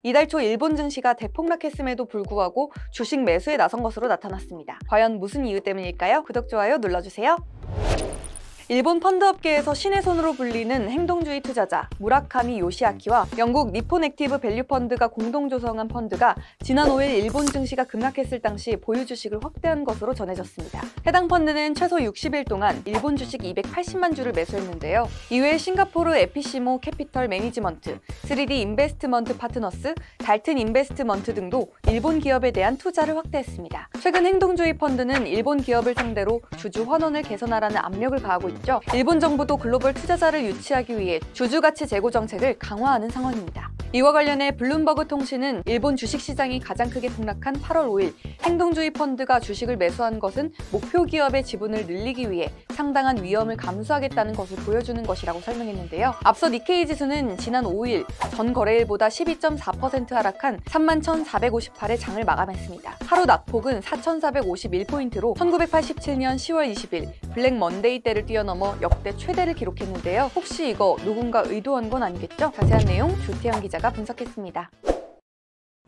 이달 초 일본 증시가 대폭락했음에도 불구하고 주식 매수에 나선 것으로 나타났습니다. 과연 무슨 이유 때문일까요? 구독, 좋아요 눌러주세요. 일본 펀드업계에서 신의 손으로 불리는 행동주의 투자자 무라카미 요시아키와 영국 니폰 액티브 밸류 펀드가 공동 조성한 펀드가 지난 5일 일본 증시가 급락했을 당시 보유 주식을 확대한 것으로 전해졌습니다. 해당 펀드는 최소 60일 동안 일본 주식 280만 주를 매수했는데요. 이외에 싱가포르 에피시모 캐피털 매니지먼트, 3D 인베스트먼트 파트너스, 달튼 인베스트먼트 등도 일본 기업에 대한 투자를 확대했습니다. 최근 행동주의 펀드는 일본 기업을 상대로 주주 환원을 개선하라는 압력을 가하고 있습니다. 일본 정부도 글로벌 투자자를 유치하기 위해 주주가치 제고 정책을 강화하는 상황입니다. 이와 관련해 블룸버그 통신은 일본 주식시장이 가장 크게 폭락한 8월 5일 행동주의 펀드가 주식을 매수한 것은 목표 기업의 지분을 늘리기 위해 상당한 위험을 감수하겠다는 것을 보여주는 것이라고 설명했는데요. 앞서 니케이 지수는 지난 5일 전 거래일보다 12.4% 하락한 31,458의 장을 마감했습니다. 하루 낙폭은 4,451포인트로 1987년 10월 20일 블랙 먼데이 때를 뛰어넘어 역대 최대를 기록했는데요. 혹시 이거 누군가 의도한 건 아니겠죠? 자세한 내용 조태현 기자가 분석했습니다.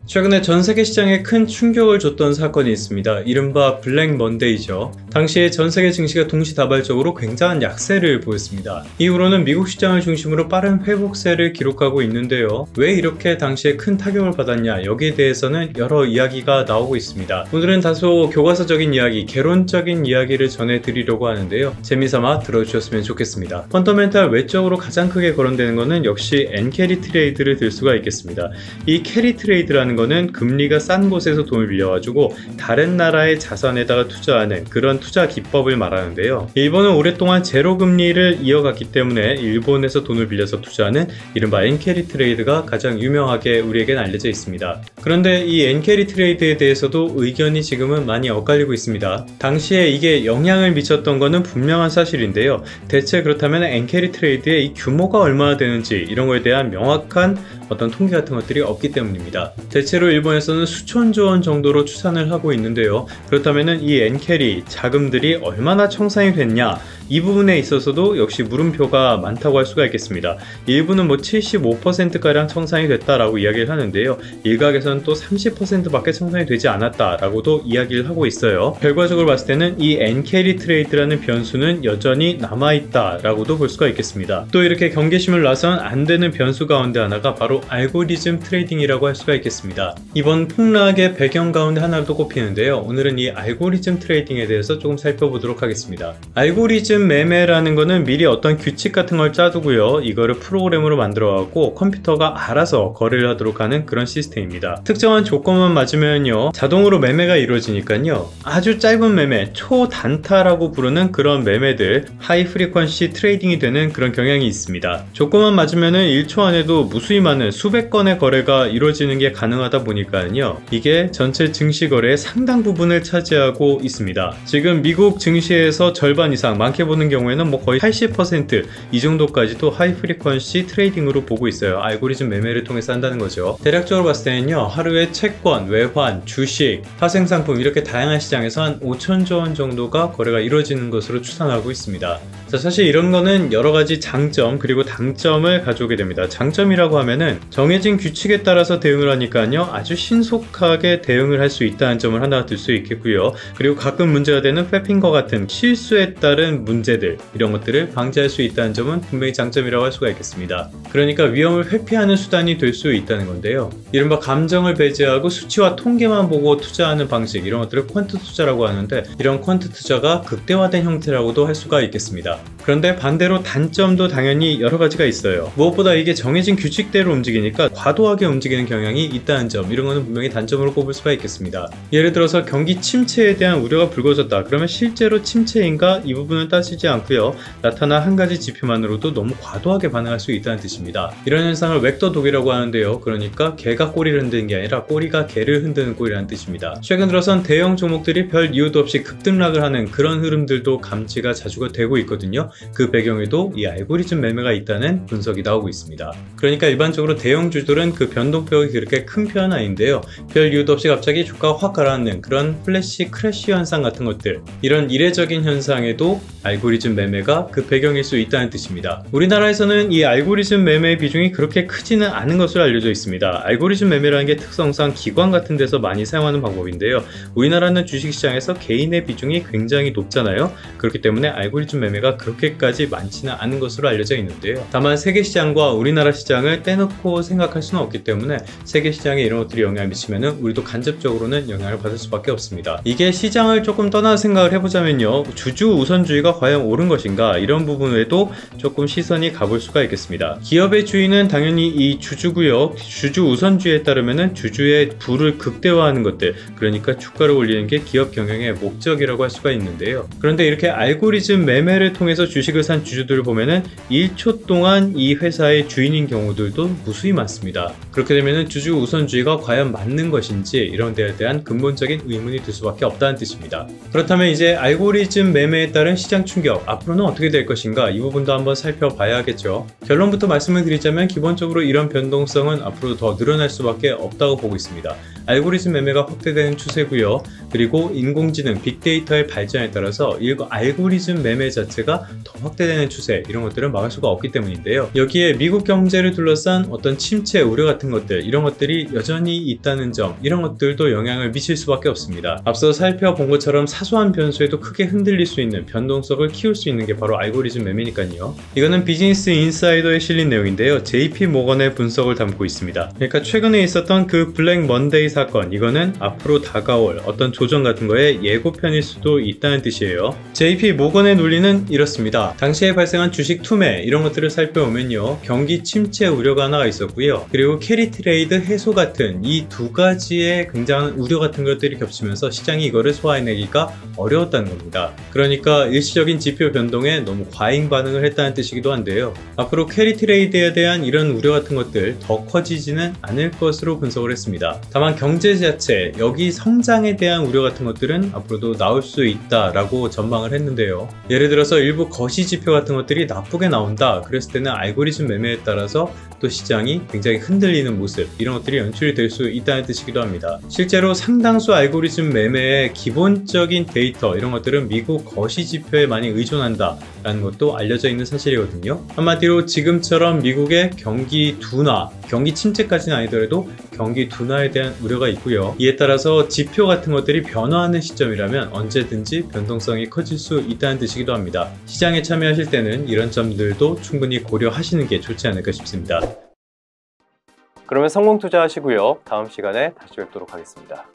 최근에 전 세계 시장에 큰 충격을 줬던 사건이 있습니다. 이른바 블랙 먼데이죠. 당시에 전 세계 증시가 동시다발적으로 굉장한 약세를 보였습니다. 이후로는 미국 시장을 중심으로 빠른 회복세를 기록하고 있는데요. 왜 이렇게 당시에 큰 타격을 받았냐, 여기에 대해서는 여러 이야기가 나오고 있습니다. 오늘은 다소 교과서적인 이야기, 개론적인 이야기를 전해드리려고 하는데요. 재미삼아 들어주셨으면 좋겠습니다. 펀더멘탈 외적으로 가장 크게 거론되는 것은 역시 엔캐리 트레이드를 들 수가 있겠습니다. 이 캐리 트레이드라는 거는 금리가 싼 곳에서 돈을 빌려가지고 다른 나라의 자산에다가 투자하는 그런 투자 기법을 말하는데요. 일본은 오랫동안 제로 금리를 이어갔기 때문에 일본에서 돈을 빌려서 투자하는 이른바 엔캐리 트레이드가 가장 유명하게 우리에겐 알려져 있습니다. 그런데 이 엔캐리 트레이드에 대해서도 의견이 지금은 많이 엇갈리고 있습니다. 당시에 이게 영향을 미쳤던 거는 분명한 사실인데요. 대체 그렇다면 엔캐리 트레이드의 이 규모가 얼마나 되는지 이런 거에 대한 명확한 어떤 통계 같은 것들이 없기 때문입니다. 대체로 일본에서는 수천조 원 정도로 추산을 하고 있는데요. 그렇다면 이 엔캐리 자금들이 얼마나 청산이 됐냐, 이 부분에 있어서도 역시 물음표가 많다고 할 수가 있겠습니다. 일부는 뭐 75%가량 청산이 됐다라고 이야기를 하는데요. 일각에서는 또 30%밖에 청산이 되지 않았다라고도 이야기를 하고 있어요. 결과적으로 봤을 때는 이 엔캐리 트레이드라는 변수는 여전히 남아있다라고도 볼 수가 있겠습니다. 또 이렇게 경계심을 놔선 안 되는 변수 가운데 하나가 바로 알고리즘 트레이딩이라고 할 수가 있겠습니다. 이번 폭락의 배경 가운데 하나로 꼽히는데요. 오늘은 이 알고리즘 트레이딩에 대해서 조금 살펴보도록 하겠습니다. 알고리즘 매매라는 거는 미리 어떤 규칙 같은 걸 짜두고요. 이거를 프로그램으로 만들어갖고 컴퓨터가 알아서 거래를 하도록 하는 그런 시스템입니다. 특정한 조건만 맞으면요, 자동으로 매매가 이루어지니까요. 아주 짧은 매매, 초단타라고 부르는 그런 매매들, 하이 프리퀀시 트레이딩이 되는 그런 경향이 있습니다. 조건만 맞으면은 1초 안에도 무수히 많은 수백 건의 거래가 이루어지는 게 가능하다 보니까요. 이게 전체 증시 거래의 상당 부분을 차지하고 있습니다. 지금 미국 증시에서 절반 이상, 많게 보는 경우에는 뭐 거의 80% 이 정도까지도 하이 프리퀀시 트레이딩으로 보고 있어요. 알고리즘 매매를 통해서 한다는 거죠. 대략적으로 봤을 때는요, 하루에 채권, 외환, 주식, 파생상품 이렇게 다양한 시장에서 한 5천조 원 정도가 거래가 이루어지는 것으로 추산하고 있습니다. 자, 사실 이런 거는 여러 가지 장점 그리고 단점을 가져오게 됩니다. 장점이라고 하면은 정해진 규칙에 따라서 대응을 하니까요, 아주 신속하게 대응을 할 수 있다는 점을 하나 들 수 있겠고요. 그리고 가끔 문제가 되는 패핑과 같은 실수에 따른 문제들, 이런 것들을 방지할 수 있다는 점은 분명히 장점이라고 할 수가 있겠습니다. 그러니까 위험을 회피하는 수단이 될 수 있다는 건데요. 이른바 감정을 배제하고 수치와 통계만 보고 투자하는 방식, 이런 것들을 퀀트 투자라고 하는데, 이런 퀀트 투자가 극대화된 형태라고도 할 수가 있겠습니다. 그런데 반대로 단점도 당연히 여러 가지가 있어요. 무엇보다 이게 정해진 규칙대로 움직이니까 과도하게 움직이는 경향이 있다는 점, 이런 거는 분명히 단점으로 꼽을 수가 있겠습니다. 예를 들어서 경기 침체에 대한 우려가 불거졌다. 그러면 실제로 침체인가? 이 부분은 따지지 않고요. 나타난 한 가지 지표만으로도 너무 과도하게 반응할 수 있다는 뜻입니다. 이런 현상을 벡터 독이라고 하는데요. 그러니까 개가 꼬리를 흔드는 게 아니라 꼬리가 개를 흔드는 꼴이라는 뜻입니다. 최근 들어선 대형 종목들이 별 이유도 없이 급등락을 하는 그런 흐름들도 감지가 자주가 되고 있거든요. 있거든요. 그 배경에도 이 알고리즘 매매가 있다는 분석이 나오고 있습니다. 그러니까 일반적으로 대형주들은 그 변동폭이 그렇게 큰 편은 아닌데요. 별 이유도 없이 갑자기 주가가 확 가라앉는 그런 플래시 크래시 현상 같은 것들, 이런 이례적인 현상에도 알고리즘 매매가 그 배경일 수 있다는 뜻입니다. 우리나라에서는 이 알고리즘 매매의 비중이 그렇게 크지는 않은 것으로 알려져 있습니다. 알고리즘 매매라는 게 특성상 기관 같은 데서 많이 사용하는 방법인데요. 우리나라는 주식시장에서 개인의 비중이 굉장히 높잖아요. 그렇기 때문에 알고리즘 매매가 그렇게까지 많지는 않은 것으로 알려져 있는데요. 다만 세계시장과 우리나라 시장을 떼놓고 생각할 수는 없기 때문에 세계시장에 이런 것들이 영향을 미치면 우리도 간접적으로는 영향을 받을 수밖에 없습니다. 이게 시장을 조금 떠나 생각을 해보자면요. 주주 우선주의가 과연 옳은 것인가, 이런 부분에도 조금 시선이 가볼 수가 있겠습니다. 기업의 주인은 당연히 이 주주고요. 주주 우선주의에 따르면 주주의 부를 극대화하는 것들, 그러니까 주가를 올리는 게 기업 경영의 목적이라고 할 수가 있는데요. 그런데 이렇게 알고리즘 매매를 통해서 주식을 산 주주들을 보면은 1초 동안 이 회사의 주인인 경우들도 무수히 많습니다. 그렇게 되면은 주주 우선주의가 과연 맞는 것인지, 이런 데에 대한 근본적인 의문이 들 수밖에 없다는 뜻입니다. 그렇다면 이제 알고리즘 매매에 따른 시장 충격, 앞으로는 어떻게 될 것인가, 이 부분도 한번 살펴봐야겠죠. 결론부터 말씀을 드리자면 기본적으로 이런 변동성은 앞으로 더 늘어날 수밖에 없다고 보고 있습니다. 알고리즘 매매가 확대되는 추세고요. 그리고 인공지능, 빅데이터의 발전에 따라서 이 알고리즘 매매 자체가 더 확대되는 추세, 이런 것들은 막을 수가 없기 때문인데요. 여기에 미국 경제를 둘러싼 어떤 침체 우려 같은 것들, 이런 것들이 여전히 있다는 점, 이런 것들도 영향을 미칠 수밖에 없습니다. 앞서 살펴본 것처럼 사소한 변수에도 크게 흔들릴 수 있는 변동성을 키울 수 있는 게 바로 알고리즘 매매니까요. 이거는 비즈니스 인사이더에 실린 내용인데요. JP 모건의 분석을 담고 있습니다. 그러니까 최근에 있었던 그 블랙 먼데이 사건, 이거는 앞으로 다가올 어떤 조정 같은 거에 예고편일 수도 있다는 뜻이에요. JP 모건의 논리는 이렇습니다. 당시에 발생한 주식 투매, 이런 것들을 살펴보면요. 경기 침체 우려가 하나가 있었고요. 그리고 캐리 트레이드 해소 같은 이 두 가지의 굉장한 우려 같은 것들이 겹치면서 시장이 이거를 소화해내기가 어려웠다는 겁니다. 그러니까 일시적인 지표 변동에 너무 과잉 반응을 했다는 뜻이기도 한데요. 앞으로 캐리 트레이드에 대한 이런 우려 같은 것들 더 커지지는 않을 것으로 분석을 했습니다. 다만 경제 자체, 여기 성장에 대한 우려 같은 것들은 앞으로도 나올 수 있다라고 전망을 했는데요. 예를 들어서 일부 거시 지표 같은 것들이 나쁘게 나온다, 그랬을 때는 알고리즘 매매에 따라서 또 시장이 굉장히 흔들리는 모습, 이런 것들이 연출이 될 수 있다는 뜻이기도 합니다. 실제로 상당수 알고리즘 매매의 기본적인 데이터, 이런 것들은 미국 거시 지표에 많이 의존한다 라는 것도 알려져 있는 사실이거든요. 한마디로 지금처럼 미국의 경기 둔화, 경기 침체까지는 아니더라도 경기 둔화에 대한 우려가 있고요. 이에 따라서 지표 같은 것들이 변화하는 시점이라면 언제든지 변동성이 커질 수 있다는 뜻이기도 합니다. 시장에 참여하실 때는 이런 점들도 충분히 고려하시는 게 좋지 않을까 싶습니다. 그러면 성공 투자하시고요. 다음 시간에 다시 뵙도록 하겠습니다.